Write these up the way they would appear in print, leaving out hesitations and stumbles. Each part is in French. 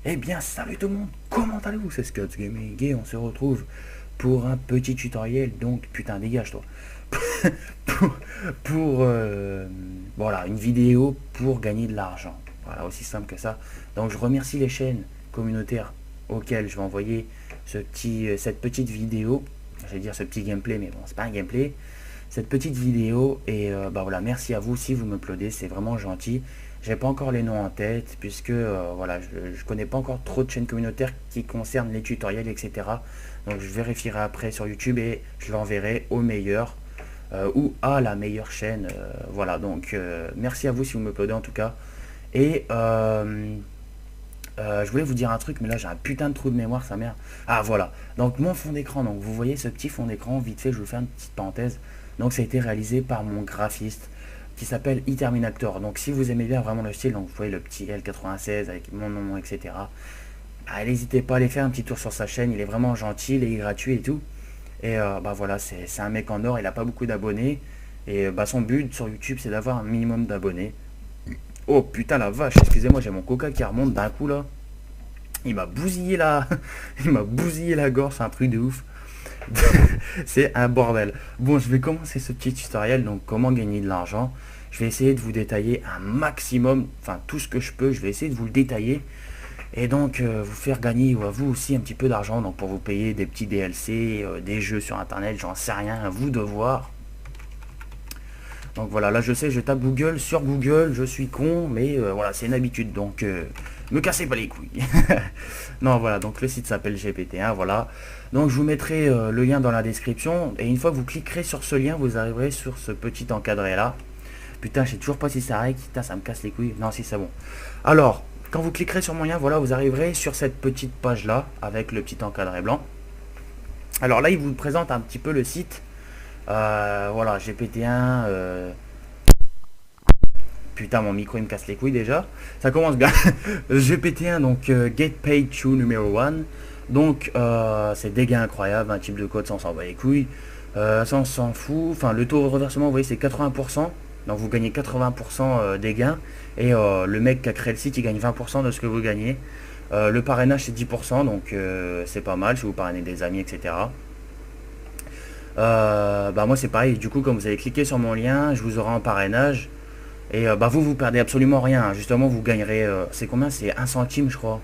Eh bien, salut tout le monde, comment allez-vous? C'est Scuds Gaming et on se retrouve pour un petit tutoriel. Donc, putain, dégage toi. pour, pour, voilà, une vidéo pour gagner de l'argent. Voilà, aussi simple que ça. Donc, je remercie les chaînes communautaires auxquelles je vais envoyer cette petite vidéo. J'allais dire ce petit gameplay, mais bon, c'est pas un gameplay. Cette petite vidéo et bah voilà, merci à vous si vous me uploadez, c'est vraiment gentil. J'ai pas encore les noms en tête puisque voilà, je connais pas encore trop de chaînes communautaires qui concernent les tutoriels, etc. Donc je vérifierai après sur YouTube et je l'enverrai au meilleur ou à la meilleure chaîne. Voilà, donc merci à vous si vous me uploadez en tout cas. Et je voulais vous dire un truc, mais là j'ai un putain de trou de mémoire, sa mère. Ah voilà, donc mon fond d'écran, donc vous voyez ce petit fond d'écran, vite fait, je vous fais une petite parenthèse. Donc ça a été réalisé par mon graphiste qui s'appelle eTerminator. Donc si vous aimez bien vraiment le style, donc vous voyez le petit L96 avec mon nom, etc. Bah, n'hésitez pas à aller faire un petit tour sur sa chaîne, il est vraiment gentil, il est gratuit et tout. Et bah voilà, c'est un mec en or, il a pas beaucoup d'abonnés. Et bah son but sur YouTube c'est d'avoir un minimum d'abonnés. Oh putain la vache, excusez-moi, j'ai mon coca qui remonte d'un coup là. Il m'a bousillé la. Il m'a bousillé la gorge, c'est un truc de ouf. C'est un bordel. Bon, je vais commencer ce petit tutoriel, donc comment gagner de l'argent. Je vais essayer de vous détailler un maximum, enfin tout ce que je peux, je vais essayer de vous le détailler. Et donc vous faire gagner ou à vous aussi un petit peu d'argent, donc pour vous payer des petits DLC, des jeux sur internet, j'en sais rien, à vous de voir. Donc voilà, là je sais, je tape Google sur Google, je suis con, mais voilà, c'est une habitude, donc me cassez pas les couilles. Non, voilà, donc le site s'appelle GPT-1, voilà. Donc je vous mettrai le lien dans la description, et une fois que vous cliquerez sur ce lien, vous arriverez sur ce petit encadré là. Putain, je sais toujours pas si ça arrive, putain, ça me casse les couilles. Non, si c'est bon. Alors, quand vous cliquerez sur mon lien, voilà, vous arriverez sur cette petite page là, avec le petit encadré blanc. Alors là, il vous présente un petit peu le site. Voilà, GPT-1. Putain, mon micro il me casse les couilles déjà. Ça commence bien. GPT-1, donc Get Paid to numéro 1. Donc c'est des gains incroyables. Un type de code, ça on s'en bat les couilles. Ça on s'en fout. Enfin, le taux de reversement, vous voyez, c'est 80%. Donc vous gagnez 80% des gains. Et le mec qui a créé le site, il gagne 20% de ce que vous gagnez. Le parrainage, c'est 10%. Donc c'est pas mal si vous parrainez des amis, etc. Bah moi c'est pareil, du coup comme vous avez cliqué sur mon lien, je vous aurai en parrainage. Et bah vous perdez absolument rien. Justement vous gagnerez, c'est combien? C'est 1 centime je crois.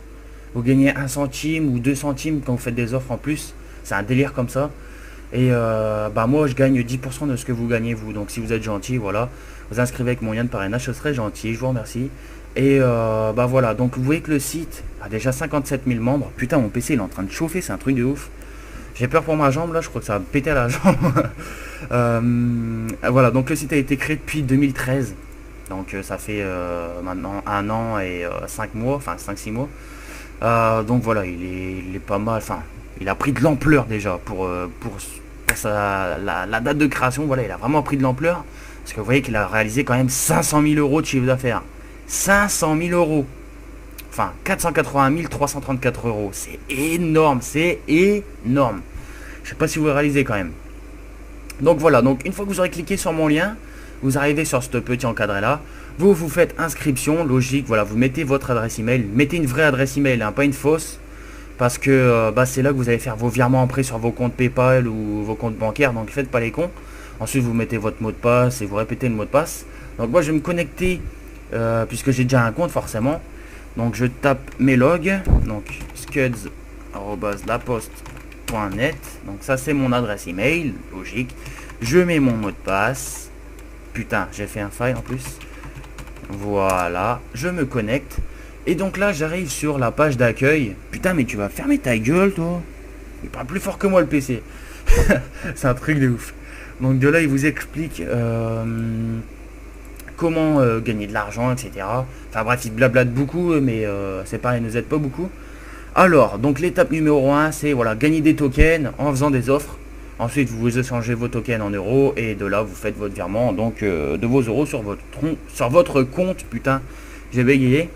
Vous gagnez 1 centime ou 2 centimes quand vous faites des offres en plus. C'est un délire comme ça. Et bah moi je gagne 10% de ce que vous gagnez vous. Donc si vous êtes gentil, voilà, vous inscrivez avec mon lien de parrainage, ce serait gentil, je vous remercie. Et bah voilà, donc vous voyez que le site a déjà 57 000 membres. Putain, mon PC il est en train de chauffer, c'est un truc de ouf. J'ai peur pour ma jambe là, je crois que ça va me péter à la jambe. Voilà, donc le site a été créé depuis 2013. Donc ça fait maintenant 1 an et 5 mois, enfin 5-6 mois. Donc voilà, il est pas mal, enfin il a pris de l'ampleur déjà pour la date de création, voilà, il a vraiment pris de l'ampleur. Parce que vous voyez qu'il a réalisé quand même 500 000 euros de chiffre d'affaires. 500 000 euros. Enfin, 480 334 euros. C'est énorme, c'est énorme. Je sais pas si vous réalisez quand même. Donc voilà, donc une fois que vous aurez cliqué sur mon lien, vous arrivez sur ce petit encadré là. Vous faites inscription, logique, voilà, vous mettez votre adresse email. Mettez une vraie adresse email, hein, pas une fausse. Parce que bah, c'est là que vous allez faire vos virements après sur vos comptes PayPal ou vos comptes bancaires. Donc faites pas les cons. Ensuite vous mettez votre mot de passe et vous répétez le mot de passe. Donc moi je vais me connecter puisque j'ai déjà un compte forcément. Donc je tape mes logs, donc scuds@laposte.net. Donc ça c'est mon adresse email, logique. Je mets mon mot de passe. Putain, j'ai fait un file en plus. Voilà, je me connecte. Et donc là j'arrive sur la page d'accueil. Putain, mais tu vas fermer ta gueule toi. Il parle plus fort que moi le PC. C'est un truc de ouf. Donc de là il vous explique comment gagner de l'argent, etc. Enfin bref, il blablate beaucoup, mais c'est pareil, il nous aide pas beaucoup. Alors, donc l'étape numéro 1, c'est voilà, gagner des tokens en faisant des offres. Ensuite, vous échangez vos tokens en euros et de là, vous faites votre virement donc de vos euros sur votre compte. Putain, j'ai bégayé.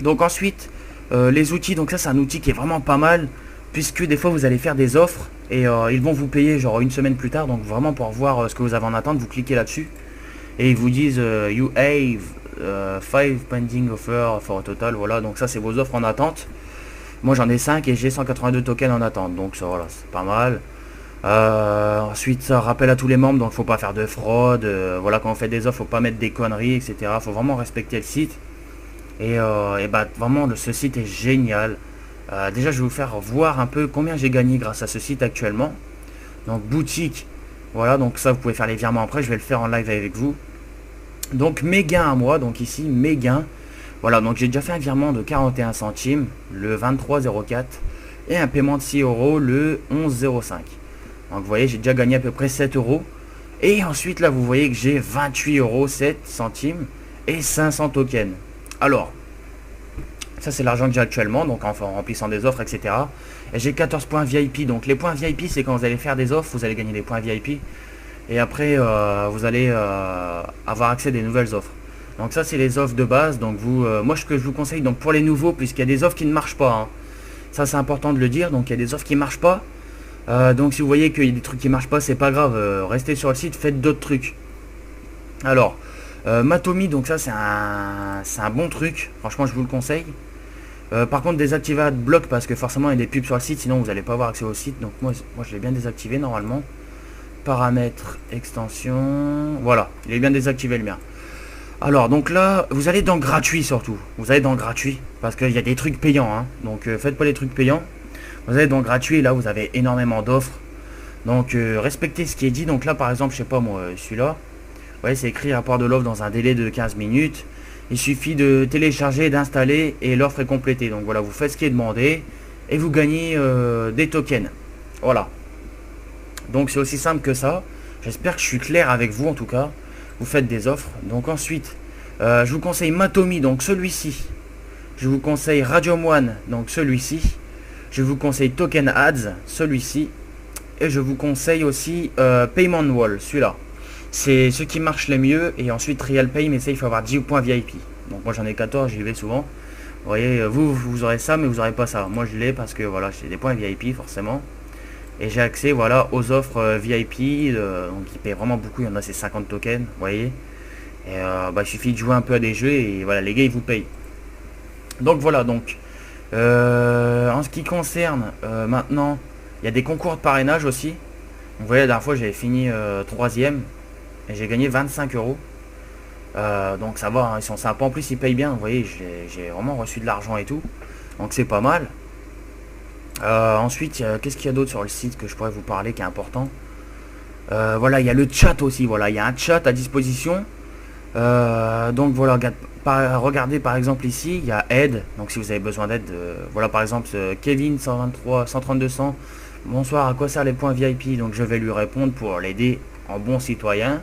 Donc ensuite, les outils, donc ça c'est un outil qui est vraiment pas mal puisque des fois vous allez faire des offres et ils vont vous payer genre une semaine plus tard. Donc vraiment pour voir ce que vous avez en attente, vous cliquez là-dessus. Et ils vous disent you have 5 pending offer for a total. Voilà, donc ça c'est vos offres en attente. Moi j'en ai 5 et j'ai 182 tokens en attente, donc ça voilà, c'est pas mal. Ensuite ça rappelle à tous les membres, donc faut pas faire de fraude. Voilà, quand on fait des offres, faut pas mettre des conneries, etc. Faut vraiment respecter le site. Et bah vraiment ce site est génial. Déjà je vais vous faire voir un peu combien j'ai gagné grâce à ce site actuellement. Donc boutique, voilà, donc ça vous pouvez faire les virements après, je vais le faire en live avec vous. Donc mes gains à moi, donc ici mes gains. Voilà, donc j'ai déjà fait un virement de 41 centimes le 23,04 et un paiement de 6 euros le 11,05. Donc vous voyez, j'ai déjà gagné à peu près 7 euros. Et ensuite là vous voyez que j'ai 28 euros 7 centimes et 500 tokens. Alors, ça c'est l'argent que j'ai actuellement, donc en remplissant des offres, etc. Et j'ai 14 points VIP. Donc les points VIP, c'est quand vous allez faire des offres, vous allez gagner des points VIP. Et après, vous allez avoir accès à des nouvelles offres. Donc ça c'est les offres de base. Donc vous, moi ce que je vous conseille, donc pour les nouveaux, puisqu'il y a des offres qui ne marchent pas, hein. Ça c'est important de le dire. Donc il y a des offres qui ne marchent pas. Donc si vous voyez qu'il y a des trucs qui ne marchent pas, c'est pas grave. Restez sur le site, faites d'autres trucs. Alors, Matomi, donc ça c'est un bon truc. Franchement je vous le conseille. Par contre désactivez AdBlock parce que forcément il y a des pubs sur le site, sinon vous n'allez pas avoir accès au site. Donc moi je l'ai bien désactivé normalement. Paramètres, extension, voilà, il est bien désactivé le mien. Alors donc là vous allez dans gratuit, surtout vous allez dans gratuit parce qu'il y a des trucs payants, hein. Donc faites pas les trucs payants, vous allez dans gratuit et là vous avez énormément d'offres. Donc respectez ce qui est dit. Donc là par exemple je sais pas moi, celui-là, vous voyez c'est écrit rapport de l'offre dans un délai de 15 minutes. Il suffit de télécharger, d'installer et l'offre est complétée. Donc voilà, vous faites ce qui est demandé et vous gagnez des tokens. Voilà. Donc c'est aussi simple que ça. J'espère que je suis clair avec vous en tout cas. Vous faites des offres. Donc ensuite, je vous conseille Matomi, donc celui-ci. Je vous conseille Radium One, donc celui-ci. Je vous conseille Token Ads, celui-ci. Et je vous conseille aussi Payment Wall, celui-là. C'est ceux qui marchent les mieux. Et ensuite Real Pay, mais ça il faut avoir 10 points VIP. Donc moi j'en ai 14, j'y vais souvent. Vous voyez, vous aurez ça, mais vous n'aurez pas ça. Moi je l'ai parce que voilà, j'ai des points VIP forcément. Et j'ai accès voilà aux offres VIP. Donc ils payent vraiment beaucoup, il y en a c'est 50 tokens, vous voyez. Et bah, il suffit de jouer un peu à des jeux et voilà, les gars ils vous payent. Donc voilà, donc en ce qui concerne maintenant, il y a des concours de parrainage aussi. Vous voyez, la dernière fois j'avais fini 3ème et j'ai gagné 25 euros. Donc ça va, hein, ils sont sympas. En plus ils payent bien, vous voyez, j'ai vraiment reçu de l'argent et tout. Donc c'est pas mal. Ensuite, qu'est-ce qu'il y a d'autre sur le site que je pourrais vous parler qui est important? Voilà, il y a le chat aussi. Voilà, il y a un chat à disposition. Donc voilà, regardez par exemple ici, il y a aide. Donc si vous avez besoin d'aide, voilà par exemple Kevin 123 132 100. Bonsoir, à quoi servent les points VIP? Donc je vais lui répondre pour l'aider en bon citoyen.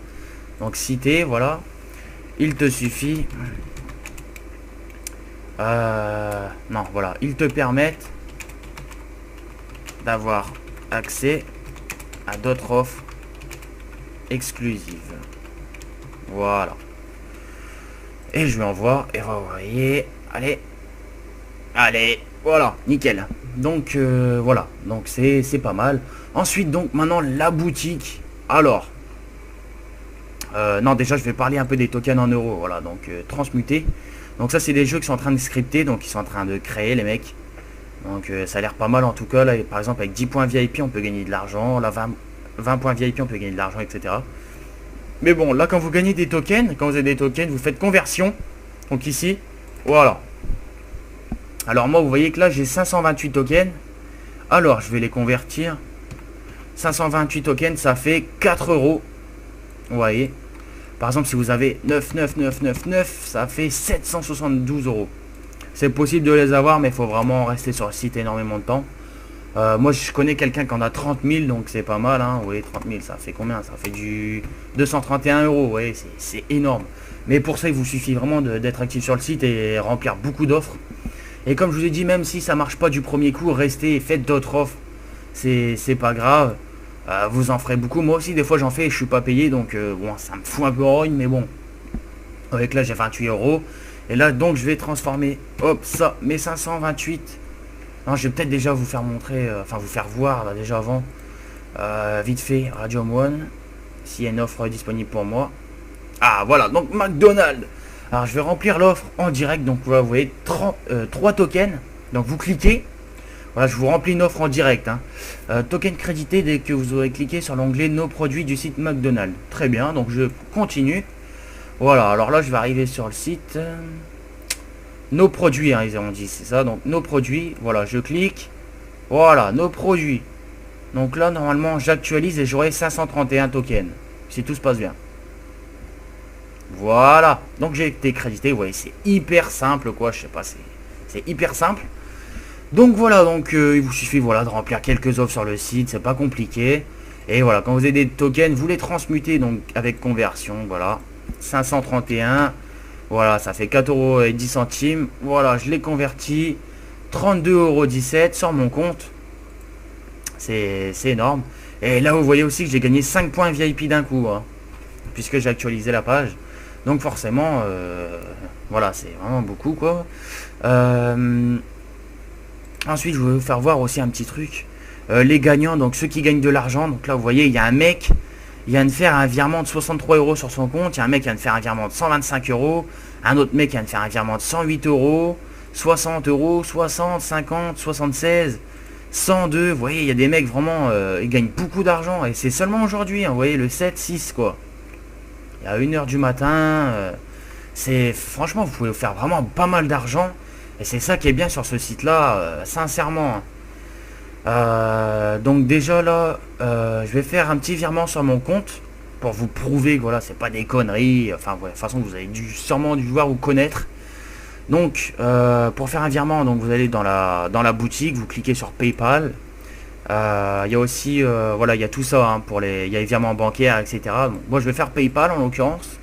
Donc citer, voilà. Il te suffit. Non, voilà, ils te permettent d'avoir accès à d'autres offres exclusives. Voilà. Et je lui envoie et vous voyez, allez, voilà, nickel. Donc voilà, donc c'est pas mal. Ensuite donc maintenant la boutique. Alors non, déjà je vais parler un peu des tokens en euros. Voilà, donc transmuter. Donc ça c'est des jeux qui sont en train de scripter, donc ils sont en train de créer les mecs. Donc ça a l'air pas mal en tout cas. Là par exemple avec 10 points VIP on peut gagner de l'argent. Là 20 points VIP on peut gagner de l'argent, etc. Mais bon, là quand vous gagnez des tokens, quand vous avez des tokens, vous faites conversion. Donc ici, voilà. Alors moi vous voyez que là j'ai 528 tokens. Alors je vais les convertir. 528 tokens ça fait 4 euros. Vous voyez. Par exemple si vous avez 99999, ça fait 772 euros. C'est possible de les avoir, mais il faut vraiment rester sur le site énormément de temps. Moi je connais quelqu'un qui en a 30 000, donc c'est pas mal, hein. Vous voyez, 30 000 ça fait combien? Ça fait du 231 euros. Vous voyez, c'est énorme. Mais pour ça il vous suffit vraiment d'être actif sur le site et remplir beaucoup d'offres. Et comme je vous ai dit, même si ça marche pas du premier coup, restez et faites d'autres offres. C'est pas grave. Vous en ferez beaucoup. Moi aussi des fois j'en fais et je suis pas payé, donc bon, ça me fout un peu en rogne, mais bon. Avec là j'ai 28 euros. Et là donc je vais transformer, hop, ça, mes 528. Non, je vais peut-être déjà vous faire montrer, enfin vous faire voir là déjà avant. Vite fait, Radium One, s'il y a une offre disponible pour moi. Ah voilà, donc McDonald's. Alors je vais remplir l'offre en direct. Donc voilà, vous voyez 3 tokens. Donc vous cliquez. Voilà, je vous remplis une offre en direct. Hein. Token crédité dès que vous aurez cliqué sur l'onglet nos produits du site McDonald's. Très bien, donc je continue. Voilà, alors là je vais arriver sur le site. Nos produits, hein, ils ont dit, c'est ça. Donc nos produits, voilà, je clique. Voilà, nos produits. Donc là, normalement, j'actualise et j'aurai 531 tokens. Si tout se passe bien. Voilà. Donc j'ai été crédité. Vous voyez, c'est hyper simple, quoi. Je sais pas, c'est hyper simple. Donc voilà, donc il vous suffit voilà, de remplir quelques offres sur le site. C'est pas compliqué. Et voilà, quand vous avez des tokens, vous les transmutez donc avec conversion. Voilà. 531. Voilà, ça fait 4,10 €. Voilà, je l'ai converti. 32,17 € sur mon compte. C'est énorme. Et là, vous voyez aussi que j'ai gagné 5 points VIP d'un coup. Hein, puisque j'ai actualisé la page. Donc forcément, voilà, c'est vraiment beaucoup, quoi. Ensuite, je vais vous faire voir aussi un petit truc. Les gagnants, donc ceux qui gagnent de l'argent. Donc là, vous voyez, il y a un mec... Il vient de faire un virement de 63 € sur son compte. Il y a un mec qui vient de faire un virement de 125 €. Un autre mec qui vient de faire un virement de 108 €. 60 €, 60, 50, 76, 102. Vous voyez, il y a des mecs vraiment... ils gagnent beaucoup d'argent. Et c'est seulement aujourd'hui. Hein, vous voyez, le 7-6, quoi. Il y a 1 h du matin. C'est franchement, vous pouvez faire vraiment pas mal d'argent. Et c'est ça qui est bien sur ce site-là. Sincèrement. Hein. Donc déjà là, je vais faire un petit virement sur mon compte pour vous prouver que voilà, c'est pas des conneries. Enfin, ouais, de toute façon, vous avez sûrement dû voir ou connaître. Donc, pour faire un virement, donc vous allez dans la boutique, vous cliquez sur PayPal. Il y a aussi, voilà, il y a tout ça hein, il y a les virements bancaires, etc. Donc, moi, je vais faire PayPal en l'occurrence.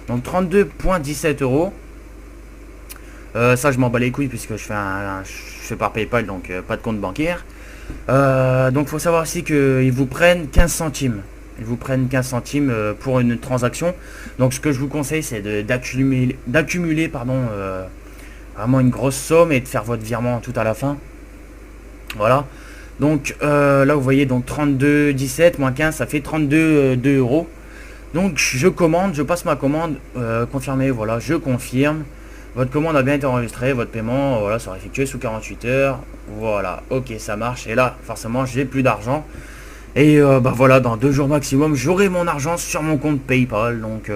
Donc 32,17 €. Ça, je m'en bats les couilles puisque je fais par PayPal, donc pas de compte bancaire. Donc faut savoir aussi qu'ils vous prennent 15 centimes. Ils vous prennent 15 centimes pour une transaction. Donc ce que je vous conseille c'est d'accumuler vraiment une grosse somme et de faire votre virement tout à la fin. Voilà. Donc là vous voyez donc 32,17 moins 15 ça fait 32 €. Donc je commande, je passe ma commande, confirmé, voilà, je confirme. Votre commande a bien été enregistrée, votre paiement voilà, sera effectué sous 48 heures. Voilà, ok, ça marche. Et là, forcément, j'ai plus d'argent. Et bah voilà, dans 2 jours maximum, j'aurai mon argent sur mon compte PayPal. Donc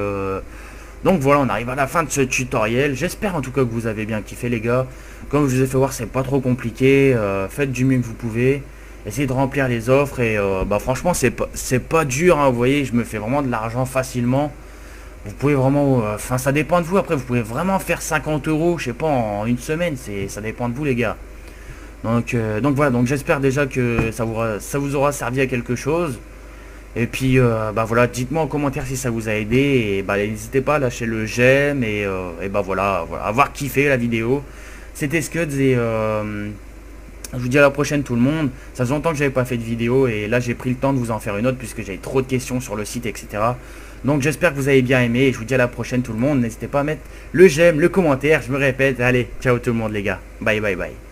voilà, on arrive à la fin de ce tutoriel. J'espère en tout cas que vous avez bien kiffé, les gars. Comme je vous ai fait voir, c'est pas trop compliqué. Faites du mieux que vous pouvez. Essayez de remplir les offres. Et bah franchement, c'est pas dur. Hein, vous voyez, je me fais vraiment de l'argent facilement. Vous pouvez vraiment, enfin ça dépend de vous, après vous pouvez vraiment faire 50 €, je sais pas, en une semaine, ça dépend de vous les gars. Donc voilà, donc j'espère déjà que ça vous aura servi à quelque chose. Et puis bah voilà, dites-moi en commentaire si ça vous a aidé, et bah n'hésitez pas à lâcher le j'aime, et bah voilà, avoir kiffé la vidéo. C'était Scuds, et je vous dis à la prochaine tout le monde. Ça faisait longtemps que j'avais pas fait de vidéo, et là j'ai pris le temps de vous en faire une autre, puisque j'avais trop de questions sur le site, etc. Donc j'espère que vous avez bien aimé et je vous dis à la prochaine tout le monde. N'hésitez pas à mettre le j'aime, le commentaire, je me répète. Allez, ciao tout le monde les gars. Bye bye bye.